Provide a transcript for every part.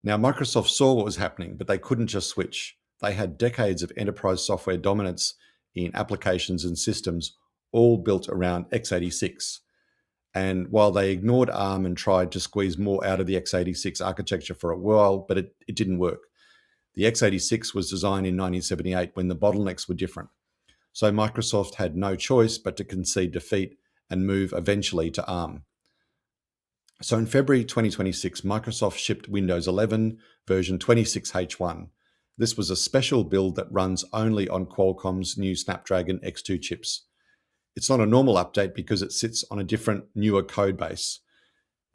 Now, Microsoft saw what was happening, but they couldn't just switch. They had decades of enterprise software dominance in applications and systems, all built around x86. And while they ignored ARM and tried to squeeze more out of the x86 architecture for a while, but it didn't work. The x86 was designed in 1978 when the bottlenecks were different. So Microsoft had no choice but to concede defeat and move eventually to ARM. So in February 2026, Microsoft shipped Windows 11 version 26H1. This was a special build that runs only on Qualcomm's new Snapdragon X2 chips. It's not a normal update because it sits on a different, newer code base.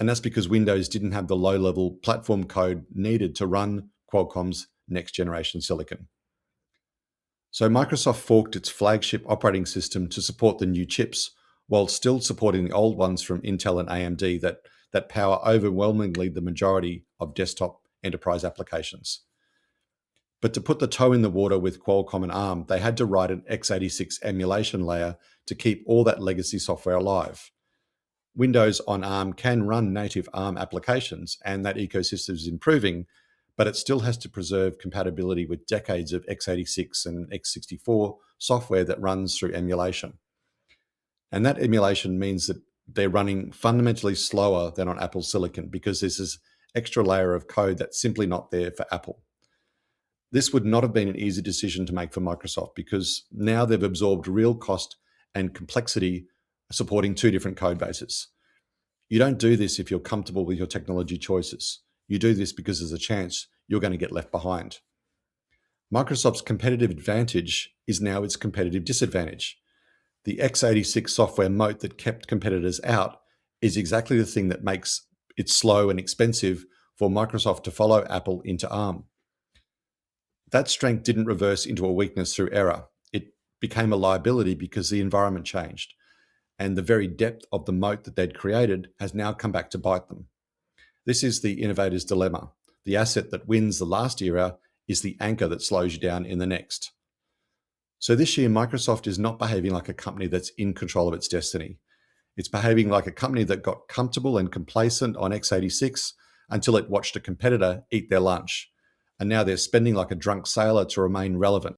And that's because Windows didn't have the low-level platform code needed to run Qualcomm's next-generation silicon. So Microsoft forked its flagship operating system to support the new chips, while still supporting the old ones from Intel and AMD that power overwhelmingly the majority of desktop enterprise applications. But to put the toe in the water with Qualcomm and ARM, they had to write an x86 emulation layer to keep all that legacy software alive. Windows on ARM can run native ARM applications, and that ecosystem is improving, but it still has to preserve compatibility with decades of x86 and x64 software that runs through emulation. And that emulation means that they're running fundamentally slower than on Apple silicon because there's this extra layer of code that's simply not there for Apple. This would not have been an easy decision to make for Microsoft because now they've absorbed real cost and complexity supporting two different code bases. You don't do this if you're comfortable with your technology choices. You do this because there's a chance you're going to get left behind. Microsoft's competitive advantage is now its competitive disadvantage. The x86 software moat that kept competitors out is exactly the thing that makes it slow and expensive for Microsoft to follow Apple into ARM. That strength didn't reverse into a weakness through error. It became a liability because the environment changed, and the very depth of the moat that they'd created has now come back to bite them. This is the innovator's dilemma. The asset that wins the last era is the anchor that slows you down in the next. So this year, Microsoft is not behaving like a company that's in control of its destiny. It's behaving like a company that got comfortable and complacent on x86 until it watched a competitor eat their lunch. And now they're spending like a drunk sailor to remain relevant.